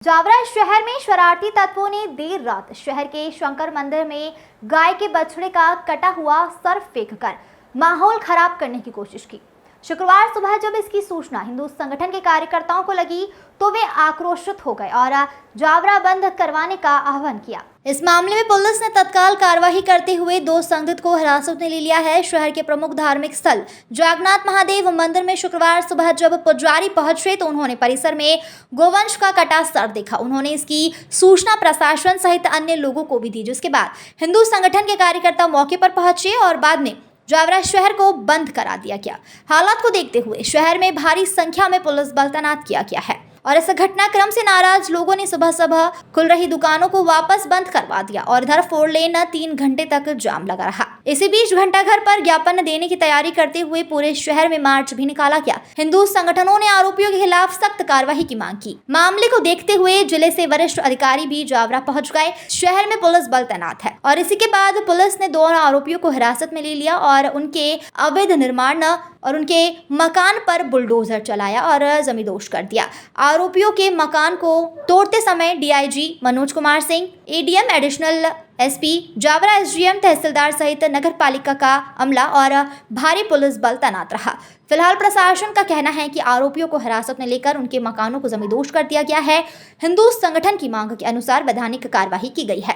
जावरा शहर में शरारती तत्वों ने देर रात शहर के शंकर मंदिर में गाय के बछड़े का कटा हुआ सर फेंककर माहौल खराब करने की कोशिश की। शुक्रवार सुबह जब इसकी सूचना हिंदू संगठन के कार्यकर्ताओं को लगी तो वे आक्रोशित हो गए और जावरा बंद करवाने का आह्वान किया। इस मामले में पुलिस ने तत्काल कार्रवाई करते हुए 2 संदिग्ध को हिरासत में ले लिया है। शहर के प्रमुख धार्मिक स्थल जागनाथ महादेव मंदिर में शुक्रवार सुबह जब पुजारी पहुंचे तो उन्होंने परिसर में गोवंश का कटा सर देखा। उन्होंने इसकी सूचना प्रशासन सहित अन्य लोगों को भी दी, जिसके बाद हिंदू संगठन के कार्यकर्ता मौके पर पहुंचे और बाद में जावरा शहर को बंद करा दिया गया। हालात को देखते हुए शहर में भारी संख्या में पुलिस बल तैनात किया गया है और इस घटनाक्रम से नाराज लोगों ने सुबह सुबह खुल रही दुकानों को वापस बंद करवा दिया और इधर 4 लेन 3 घंटे तक जाम लगा रहा। इसी बीच घंटाघर पर ज्ञापन देने की तैयारी करते हुए पूरे शहर में मार्च भी निकाला गया। हिंदू संगठनों ने आरोपियों के खिलाफ सख्त कार्रवाई की मांग की। मामले को देखते हुए जिले से वरिष्ठ अधिकारी भी जावरा पहुंच गए। शहर में पुलिस बल तैनात है और इसी के बाद पुलिस ने 2 आरोपियों को हिरासत में ले लिया और उनके अवैध निर्माण और उनके मकान पर बुलडोजर चलाया और जमींदोज कर दिया। आरोपियों के मकान को तोड़ते समय DIG Manoj Kumar Singh, ADM additional SP Jaora, SDM, तहसीलदार सहित नगर पालिका का अमला और भारी पुलिस बल तैनात रहा। फिलहाल प्रशासन का कहना है कि आरोपियों को हिरासत में लेकर उनके मकानों को जमींदोज कर दिया गया है। हिंदू संगठन की मांग के अनुसार वैधानिक कार्यवाही की गई है।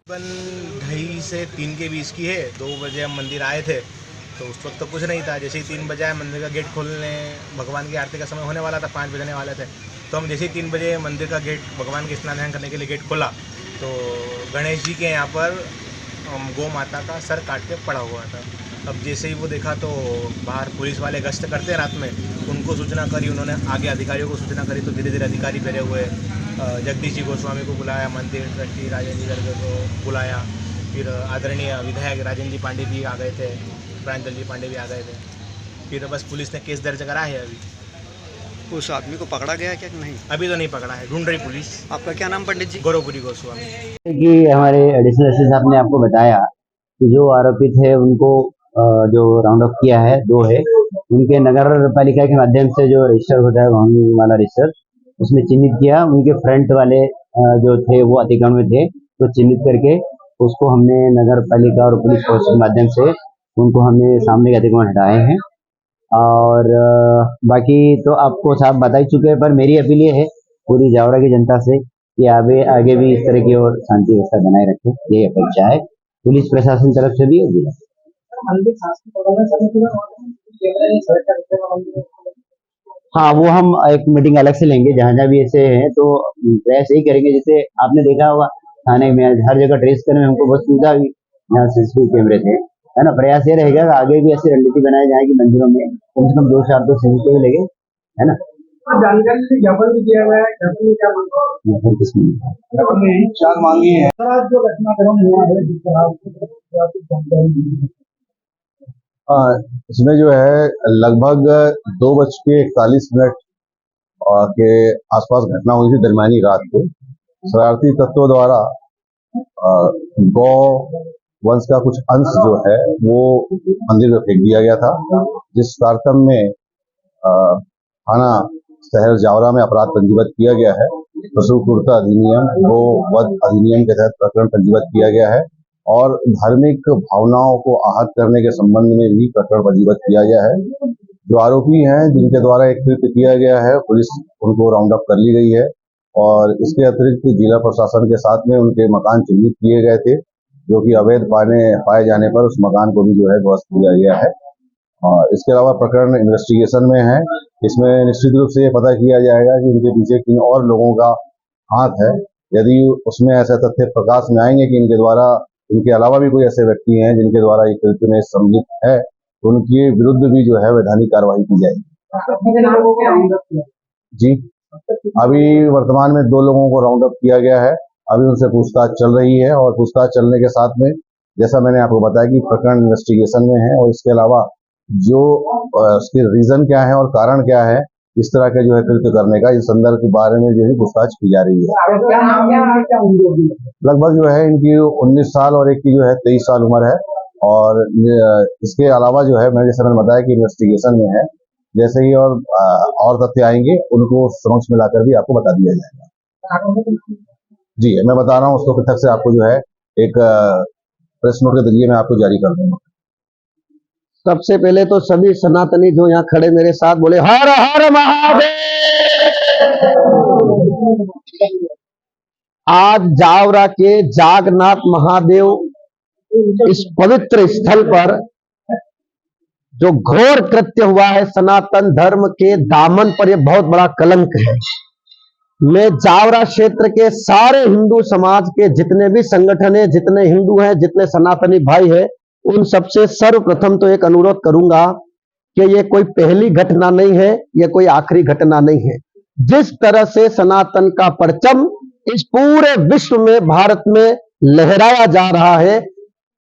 2:30 से 3 के बीच की है। 2 बजे हम मंदिर आए थे तो उस वक्त तो कुछ नहीं था। जैसे ही 3 बजे आए, मंदिर का गेट खोलने, भगवान की आरती का समय होने वाला था, 5 बजने वाले थे, तो हम जैसे ही 3 बजे मंदिर का गेट, भगवान के स्नान ध्यान करने के लिए गेट खोला तो गणेश जी के यहाँ पर गौ माता का सर काट के पड़ा हुआ था। अब जैसे ही वो देखा तो बाहर पुलिस वाले गश्त करते हैं रात में, उनको सूचना करी, उन्होंने आगे अधिकारियों को सूचना करी तो धीरे धीरे अधिकारी फेरे हुए, जगदीश जी गोस्वामी को बुलाया, मंदिर ट्रस्टी राजेंद्र जी गर्ग को बुलाया, फिर आदरणीय विधायक राजेंद्र जी पांडे भी आ गए थे, प्रांजल जी पांडे भी आ गए थे। फिर बस पुलिस ने केस दर्ज करा है। अभी उस आदमी को पकड़ा गया क्या कि नहीं? अभी तो नहीं पकड़ा है, ढूंढ रही पुलिस। आपका क्या नाम पंडित जी? गौरवपुरी गोस्वामी। कि हमारे एडिशनल एसपी साहब ने आपको बताया कि जो आरोपी थे उनको जो राउंड अप किया है, 2 है, उनके नगर पालिका के माध्यम से जो रजिस्टर होता है वाहन वाला रजिस्टर, उसमें चिन्हित किया। उनके फ्रंट वाले जो थे वो अतिक्रमण में थे, तो चिन्हित करके उसको हमने नगर पालिका और पुलिस फोर्स के माध्यम से उनको हमने सामने के अतिक्रमण हटाए हैं। और बाकी तो आपको साहब बता ही चुके हैं, पर मेरी अपील ये है पूरी जावरा की जनता से कि आगे भी इस तरह की और शांति व्यवस्था बनाए रखें, यही अपेक्षा है पुलिस प्रशासन तरफ से भी होगी। हाँ, वो हम एक मीटिंग अलग से लेंगे। जहाँ भी ऐसे हैं तो प्रयास यही करेंगे, जैसे आपने देखा होगा थाने में हर जगह ट्रेस करने में हमको बहुत सुविधा हुई, यहाँ सीसीटीवी कैमरे थे, है ना। प्रयास ये रहेगा कि आगे भी ऐसी रणनीति बनाई जाएगी, मंदिरों में कम से कम 2-4 तो सीसीटीवी लगे, है ना। जानकारी से ज्ञापन भी दिया गया है। ज्ञापन में क्या मांगा? ज्ञापन में यही 4 मांगी है। सर, आज जो घटनाक्रम हुआ है जिस तरह इसमें जो है लगभग 2:41 के आसपास घटना हुई थी। दरमियानी रात को शरारती तत्वों द्वारा गौ वंश का कुछ अंश जो है वो मंदिर में फेंक दिया गया था, जिस तारतम्य में थाना शहर जावरा में अपराध पंजीबद्ध किया गया है। पशु क्रूरता अधिनियम, गो वध अधिनियम के तहत प्रकरण पंजीबद्ध किया गया है और धार्मिक भावनाओं को आहत करने के संबंध में भी प्रकरण पंजीबद्ध किया गया है। जो आरोपी हैं जिनके द्वारा एक कृत्य किया गया है, पुलिस उनको राउंड अप कर ली गई है और इसके अतिरिक्त जिला प्रशासन के साथ में उनके मकान चिन्हित किए गए थे, जो कि अवैध पाए जाने पर उस मकान को भी जो है ध्वस्त किया गया है। इसके अलावा प्रकरण इन्वेस्टिगेशन में है। इसमें निश्चित रूप से ये पता किया जाएगा कि इनके पीछे किन और लोगों का हाथ है। यदि उसमें ऐसे तथ्य प्रकाश में आएंगे कि इनके द्वारा, इनके अलावा भी कोई ऐसे व्यक्ति हैं जिनके द्वारा ये कृत्य में सम्मिलित है, तो उनके विरुद्ध भी जो है वैधानिक कार्रवाई की जाएगी। जी, अभी वर्तमान में 2 लोगों को राउंड अप किया गया है। अभी उनसे पूछताछ चल रही है और पूछताछ चलने के साथ में जैसा मैंने आपको बताया कि प्रकरण इन्वेस्टिगेशन में है और इसके अलावा जो उसके रीजन क्या है और कारण क्या है इस तरह के जो है कृत्य करने का, इस संदर्भ के बारे में जो है पूछताछ की जा रही है। लगभग जो है इनकी 19 साल और एक की जो है 23 साल उम्र है और इसके अलावा जो है जैसे मैंने बताया कि इन्वेस्टिगेशन में है। जैसे ही और तथ्य आएंगे उनको समक्ष में लाकर भी आपको बता दिया जाएगा। जी मैं बता रहा हूँ, उसको पृथक से आपको जो है एक प्रेस नोट के जरिए मैं आपको जारी कर दूंगा। सबसे पहले तो सभी सनातनी जो यहाँ खड़े मेरे साथ बोले हर हर महादेव। आज जावरा के जागनाथ महादेव इस पवित्र स्थल पर जो घोर कृत्य हुआ है सनातन धर्म के दामन पर, यह बहुत बड़ा कलंक है। मैं जावरा क्षेत्र के सारे हिंदू समाज के जितने भी संगठन है, जितने हिंदू हैं, जितने सनातनी भाई हैं, उन सबसे सर्वप्रथम तो एक अनुरोध करूंगा कि ये कोई पहली घटना नहीं है, ये कोई आखिरी घटना नहीं है। जिस तरह से सनातन का परचम इस पूरे विश्व में, भारत में लहराया जा रहा है,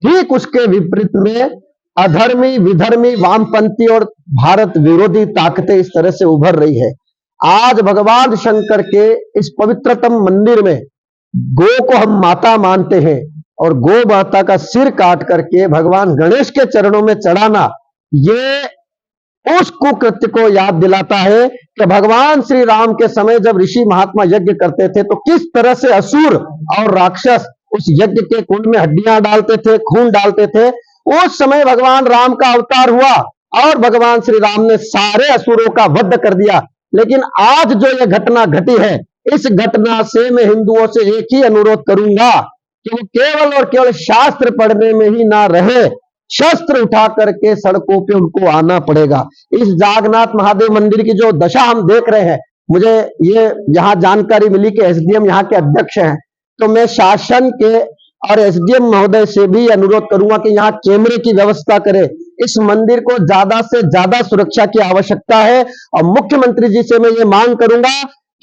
ठीक उसके विपरीत में अधर्मी, विधर्मी, वामपंथी और भारत विरोधी ताकतें इस तरह से उभर रही है। आज भगवान शंकर के इस पवित्रतम मंदिर में गौ को हम माता मानते हैं और गौ माता का सिर काट करके भगवान गणेश के चरणों में चढ़ाना, ये उस कुकृत्य को याद दिलाता है कि भगवान श्री राम के समय जब ऋषि महात्मा यज्ञ करते थे तो किस तरह से असुर और राक्षस उस यज्ञ के कुंड में हड्डियां डालते थे, खून डालते थे। उस समय भगवान राम का अवतार हुआ और भगवान श्री राम ने सारे असुरों का वध कर दिया। लेकिन आज जो यह घटना घटी है, इस घटना से मैं हिंदुओं से एक ही अनुरोध करूंगा कि वो केवल और केवल शास्त्र पढ़ने में ही ना रहे, शस्त्र उठा करके सड़कों पे उनको आना पड़ेगा। इस जागनाथ महादेव मंदिर की जो दशा हम देख रहे हैं, मुझे ये यहाँ जानकारी मिली कि एसडीएम यहाँ के अध्यक्ष हैं, तो मैं शासन के और एसडीएम महोदय से भी अनुरोध करूंगा कि यहाँ कैमरे की व्यवस्था करें। इस मंदिर को ज्यादा से ज्यादा सुरक्षा की आवश्यकता है और मुख्यमंत्री जी से मैं ये मांग करूंगा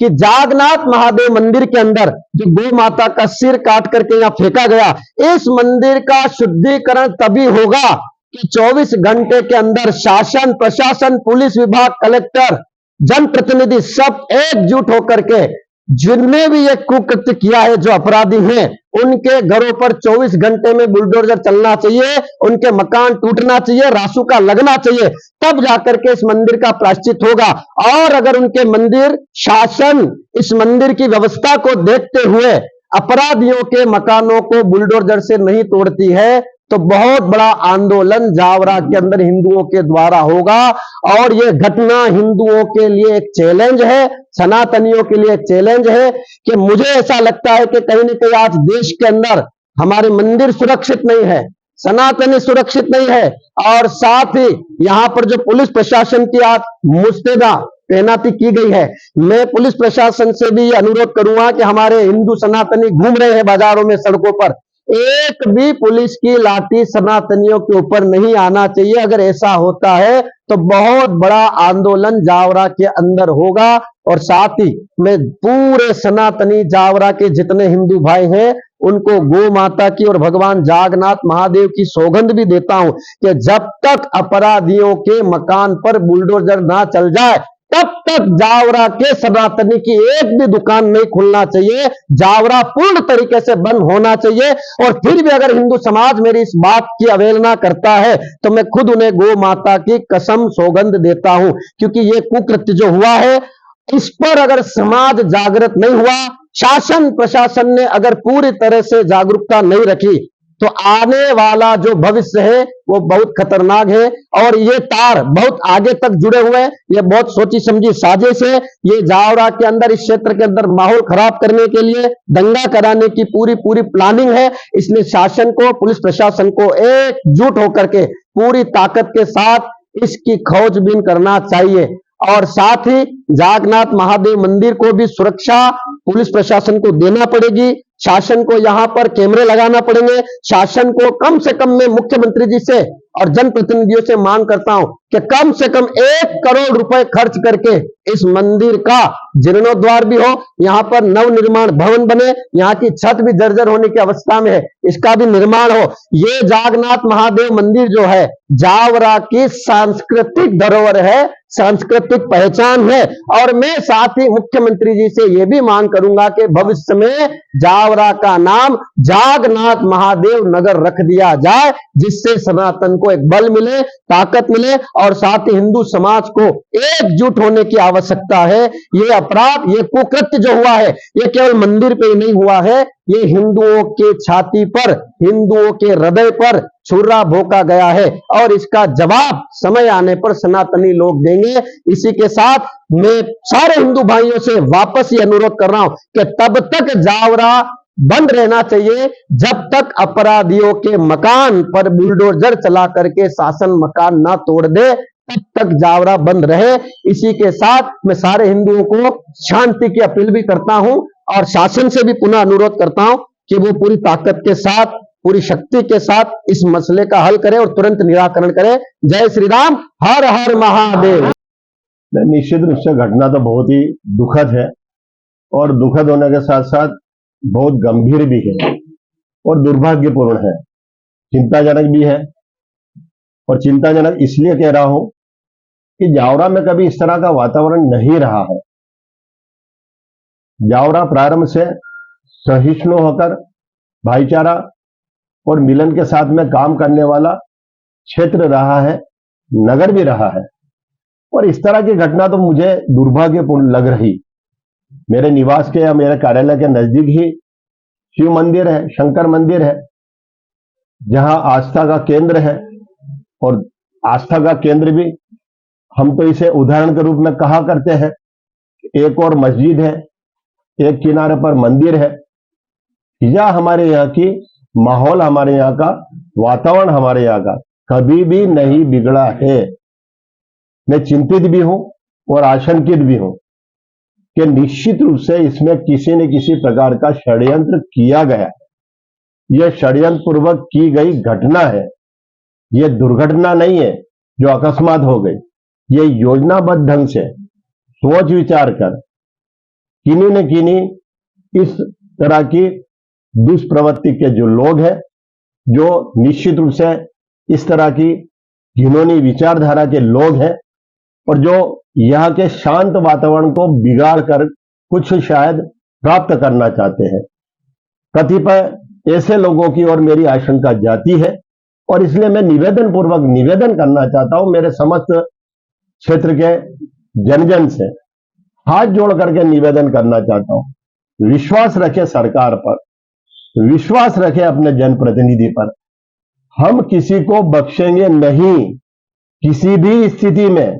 कि जागनाथ महादेव मंदिर के अंदर जो गौ माता का सिर काट करके यहाँ फेंका गया, इस मंदिर का शुद्धिकरण तभी होगा कि 24 घंटे के अंदर शासन, प्रशासन, पुलिस विभाग, कलेक्टर, जनप्रतिनिधि सब एकजुट होकर के जिनने भी ये कुकृत्य किया है, जो अपराधी हैं, उनके घरों पर 24 घंटे में बुलडोजर चलना चाहिए, उनके मकान टूटना चाहिए, रासुका लगना चाहिए, तब जाकर के इस मंदिर का प्रायश्चित होगा। और अगर उनके मंदिर, शासन इस मंदिर की व्यवस्था को देखते हुए अपराधियों के मकानों को बुलडोजर से नहीं तोड़ती है तो बहुत बड़ा आंदोलन जावरा के अंदर हिंदुओं के द्वारा होगा। और यह घटना हिंदुओं के लिए एक चैलेंज है, सनातनियों के लिए एक चैलेंज है कि मुझे ऐसा लगता है कि कहीं न कहीं आज देश के अंदर हमारे मंदिर सुरक्षित नहीं है, सनातनी सुरक्षित नहीं है और साथ ही यहाँ पर जो पुलिस प्रशासन की आज मुस्तैदा तैनाती की गई है, मैं पुलिस प्रशासन से भी अनुरोध करूंगा कि हमारे हिंदू सनातनी घूम रहे हैं बाजारों में, सड़कों पर, एक भी पुलिस की लाठी सनातनियों के ऊपर नहीं आना चाहिए। अगर ऐसा होता है तो बहुत बड़ा आंदोलन जावरा के अंदर होगा। और साथ ही मैं पूरे सनातनी जावरा के जितने हिंदू भाई हैं उनको गौ माता की और भगवान जागनाथ महादेव की सौगंध भी देता हूं कि जब तक अपराधियों के मकान पर बुलडोजर ना चल जाए तब तक जावरा के सनातनी की एक भी दुकान नहीं खुलना चाहिए, जावरा पूर्ण तरीके से बंद होना चाहिए। और फिर भी अगर हिंदू समाज मेरी इस बात की अवहेलना करता है तो मैं खुद उन्हें गौ माता की कसम सौगंध देता हूं, क्योंकि ये कुकृत्य जो हुआ है इस पर अगर समाज जागृत नहीं हुआ, शासन प्रशासन ने अगर पूरी तरह से जागरूकता नहीं रखी तो आने वाला जो भविष्य है वो बहुत खतरनाक है। और ये तार बहुत आगे तक जुड़े हुए हैं, ये बहुत सोची समझी साजिश है। ये जावरा के अंदर, इस क्षेत्र के अंदर माहौल खराब करने के लिए, दंगा कराने की पूरी प्लानिंग है। इसलिए शासन को, पुलिस प्रशासन को एकजुट होकर के पूरी ताकत के साथ इसकी खोजबीन करना चाहिए। और साथ ही जागनाथ महादेव मंदिर को भी सुरक्षा पुलिस प्रशासन को देना पड़ेगी, शासन को यहां पर कैमरे लगाना पड़ेंगे। शासन को कम से कम, मैं मुख्यमंत्री जी से और जनप्रतिनिधियों से मांग करता हूं कि कम से कम 1 करोड़ रुपए खर्च करके इस मंदिर का जीर्णोद्वार भी हो, यहां पर नवनिर्माण भवन बने, यहां की छत भी जर्जर होने की अवस्था में है, इसका भी निर्माण हो। ये जागनाथ महादेव मंदिर जो है जावरा की सांस्कृतिक धरोहर है, सांस्कृतिक पहचान है। और मैं साथ ही मुख्यमंत्री जी से यह भी मांग करूंगा कि भविष्य में जावरा का नाम जागनाथ महादेव नगर रख दिया जाए, जिससे सनातन को एक बल मिले, ताकत मिले और साथ ही हिंदू समाज को एकजुट होने की आवश्यकता है। ये अपराध, ये कुकृत्य जो हुआ है, ये केवल मंदिर पे ही नहीं हुआ है, ये हिंदुओं के छाती पर, हिंदुओं के हृदय पर छुरा भोंका गया है और इसका जवाब समय आने पर सनातनी लोग देंगे। इसी के साथ मैं सारे हिंदू भाइयों से वापस ये अनुरोध कर रहा हूं कि तब तक जावरा बंद रहना चाहिए जब तक अपराधियों के मकान पर बुलडोजर चला करके शासन मकान ना तोड़ दे, तब तक जावरा बंद रहे। इसी के साथ मैं सारे हिंदुओं को शांति की अपील भी करता हूं और शासन से भी पुनः अनुरोध करता हूं कि वो पूरी ताकत के साथ, पूरी शक्ति के साथ इस मसले का हल करे और तुरंत निराकरण करे। जय श्री राम, हर हर महादेव। निश्चित रूप से घटना तो बहुत ही दुखद है और दुखद होने के साथ साथ बहुत गंभीर भी है और दुर्भाग्यपूर्ण है, चिंताजनक भी है। और चिंताजनक इसलिए कह रहा हूं कि जावरा में कभी इस तरह का वातावरण नहीं रहा है। जावरा प्रारंभ से सहिष्णु होकर भाईचारा और मिलन के साथ में काम करने वाला क्षेत्र रहा है, नगर भी रहा है। और इस तरह की घटना तो मुझे दुर्भाग्यपूर्ण लग रही। मेरे निवास के या मेरे कार्यालय के नजदीक ही शिव मंदिर है, शंकर मंदिर है, जहां आस्था का केंद्र है। और आस्था का केंद्र भी हम तो इसे उदाहरण के रूप में कहा करते हैं। एक और मस्जिद है, एक किनारे पर मंदिर है। या हमारे यहाँ की माहौल, हमारे यहाँ का वातावरण, हमारे यहाँ का कभी भी नहीं बिगड़ा है। मैं चिंतित भी हूं और आशंकित भी हूं कि निश्चित रूप से इसमें किसी न किसी प्रकार का षड्यंत्र किया गया है। यह षड्यंत्र पूर्वक की गई घटना है, यह दुर्घटना नहीं है जो अकस्मात हो गई। यह योजनाबद्ध ढंग से सोच विचार कर किन्हीं न किन्हीं इस तरह की दुष्प्रवृत्ति के जो लोग हैं, जो निश्चित रूप से इस तरह की घिनौनी विचारधारा के लोग हैं और जो यहाँ के शांत वातावरण को बिगाड़ कर कुछ शायद प्राप्त करना चाहते हैं। कतिपय ऐसे लोगों की ओर मेरी आशंका जाती है और इसलिए मैं निवेदन पूर्वक निवेदन करना चाहता हूं, मेरे समस्त क्षेत्र के जन से हाथ जोड़ करके निवेदन करना चाहता हूं। विश्वास रखे सरकार पर, विश्वास रखे अपने जनप्रतिनिधि पर। हम किसी को बख्शेंगे नहीं, किसी भी स्थिति में,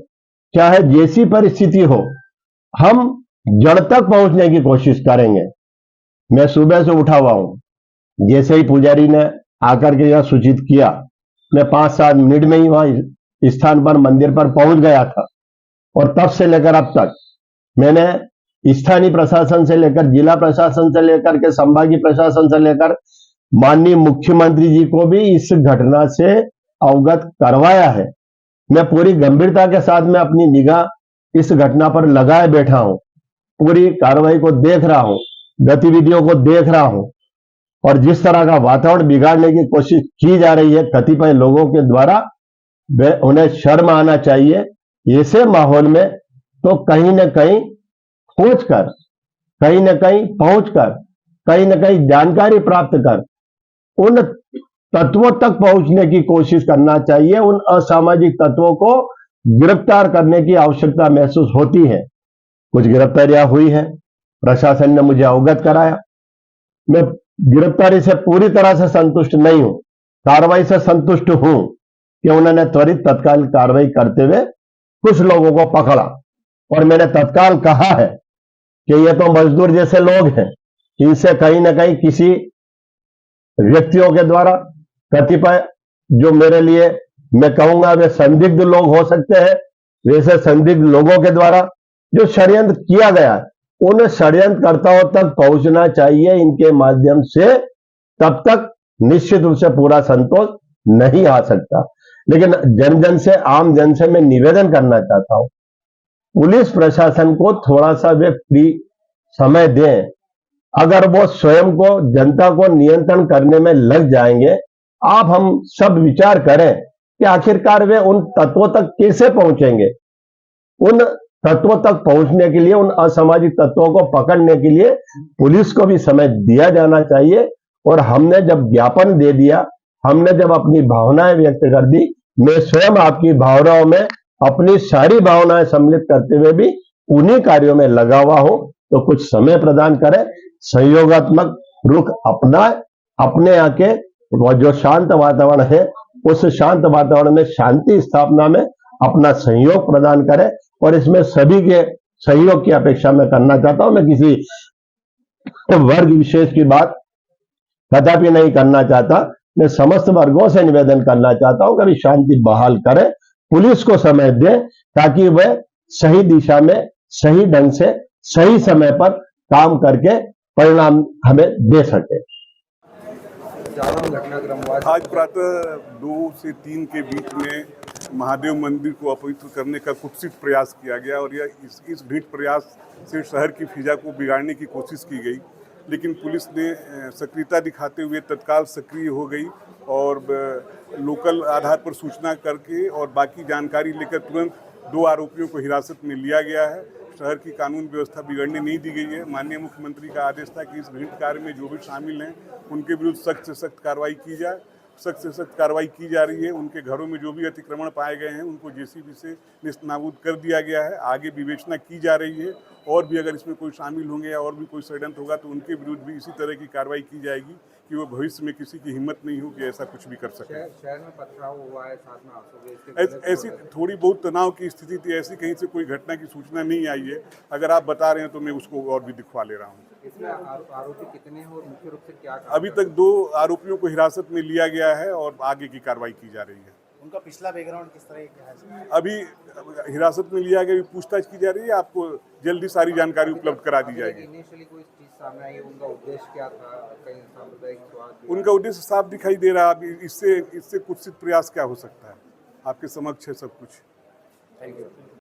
चाहे जैसी परिस्थिति हो, हम जड़ तक पहुंचने की कोशिश करेंगे। मैं सुबह से उठा हुआ हूं, जैसे ही पुजारी ने आकर के यह सूचित किया, मैं 5-7 मिनट में ही वहां स्थान पर, मंदिर पर पहुंच गया था। और तब से लेकर अब तक मैंने स्थानीय प्रशासन से लेकर, जिला प्रशासन से लेकर के संभागीय प्रशासन से लेकर माननीय मुख्यमंत्री जी को भी इस घटना से अवगत करवाया है। मैं पूरी गंभीरता के साथ में अपनी निगाह इस घटना पर लगाए बैठा हूं, पूरी कार्रवाई को देख रहा हूं, गतिविधियों को देख रहा हूं। और जिस तरह का वातावरण बिगाड़ने की कोशिश की जा रही है कतिपय लोगों के द्वारा, उन्हें शर्म आना चाहिए। ऐसे माहौल में तो कहीं न कहीं खोजकर, कहीं न कहीं पहुंचकर, कहीं न कहीं जानकारी प्राप्त कर उन तत्वों तक पहुंचने की कोशिश करना चाहिए। उन असामाजिक तत्वों को गिरफ्तार करने की आवश्यकता महसूस होती है। कुछ गिरफ्तारियां हुई है, प्रशासन ने मुझे अवगत कराया। मैं गिरफ्तारी से पूरी तरह से संतुष्ट नहीं हूं, कार्रवाई से संतुष्ट हूं कि उन्होंने त्वरित तत्काल कार्रवाई करते हुए कुछ लोगों को पकड़ा। और मैंने तत्काल कहा है कि ये तो मजदूर जैसे लोग हैं, इनसे कहीं ना कहीं किसी व्यक्तियों के द्वारा, कतिपय जो मेरे लिए मैं कहूंगा वे संदिग्ध लोग हो सकते हैं, वैसे संदिग्ध लोगों के द्वारा जो षड्यंत्र किया गया है, उन षड्यंत्रकर्ताओं तक पहुंचना चाहिए इनके माध्यम से। तब तक निश्चित रूप से पूरा संतोष नहीं आ सकता। लेकिन जन जन से, आम जन से मैं निवेदन करना चाहता हूं, पुलिस प्रशासन को थोड़ा सा वे फ्री समय दें। अगर वो स्वयं को, जनता को नियंत्रण करने में लग जाएंगे, आप हम सब विचार करें कि आखिरकार वे उन तत्वों तक कैसे पहुंचेंगे। उन तत्वों तक पहुंचने के लिए, उन असामाजिक तत्वों को पकड़ने के लिए पुलिस को भी समय दिया जाना चाहिए। और हमने जब ज्ञापन दे दिया, हमने जब अपनी भावनाएं व्यक्त कर दी, मैं स्वयं आपकी भावनाओं में अपनी सारी भावनाएं सम्मिलित करते हुए भी उन्हीं कार्यों में लगा हुआ हो, तो कुछ समय प्रदान करें, संयोगात्मक रुख अपनाए, अपने यहाँ के वो जो शांत वातावरण है उस शांत वातावरण में शांति स्थापना में अपना सहयोग प्रदान करें। और इसमें सभी के सहयोग की अपेक्षा मैं करना चाहता हूं। मैं किसी वर्ग विशेष की बात कदापि नहीं करना चाहता। मैं समस्त वर्गों से निवेदन करना चाहता हूं कभी शांति बहाल करें, पुलिस को समय दें ताकि वह सही दिशा में सही ढंग से सही समय पर काम करके परिणाम हमें दे सके। आज प्रातः 2 से 3 के बीच में महादेव मंदिर को अपवित्र करने का कुत्सित प्रयास किया गया और यह इस ढीठ प्रयास से शहर की फिजा को बिगाड़ने की कोशिश की गई, लेकिन पुलिस ने सक्रियता दिखाते हुए तत्काल सक्रिय हो गई और लोकल आधार पर सूचना करके और बाकी जानकारी लेकर तुरंत 2 आरोपियों को हिरासत में लिया गया है। शहर की कानून व्यवस्था बिगड़ने नहीं दी गई है। माननीय मुख्यमंत्री का आदेश था कि इस घृणित कार्य में जो भी शामिल हैं उनके विरुद्ध सख्त से सख्त कार्रवाई की जाए। सख्त से सख्त कार्रवाई की जा रही है। उनके घरों में जो भी अतिक्रमण पाए गए हैं उनको जेसीबी से निस्तनाबूद कर दिया गया है। आगे विवेचना की जा रही है और भी अगर इसमें कोई शामिल होंगे या और भी कोई षड्यंत्र होगा तो उनके विरुद्ध भी इसी तरह की कार्रवाई की जाएगी कि वो भविष्य में किसी की हिम्मत नहीं हो कि ऐसा कुछ भी कर सके। शहर में पथराव हुआ है, साथ में आंसू ऐसी थोड़ी बहुत तनाव की स्थिति थी, ऐसी कहीं से कोई घटना की सूचना नहीं आई है। अगर आप बता रहे हैं तो मैं उसको और भी दिखवा ले रहा हूँ। इसमें आरोपी कितने हैं और मुख्य रूप से क्या अभी तक 2 आरोपियों को हिरासत में लिया गया है और आगे की कार्रवाई की जा रही है। उनका पिछला बैकग्राउंड किस तरह का है? अभी हिरासत में लिया गया, पूछताछ की जा रही है। आपको जल्दी सारी जानकारी उपलब्ध करा दी जाएगी। इनिशियली कोई चीज सामने आई, उनका उद्देश्य क्या था? कहीं सांप्रदायिक स्वाद? उनका उद्देश्य साफ दिखाई दे रहा है। इससे कुत्सित प्रयास क्या हो सकता है? आपके समक्ष है सब कुछ। Thank you.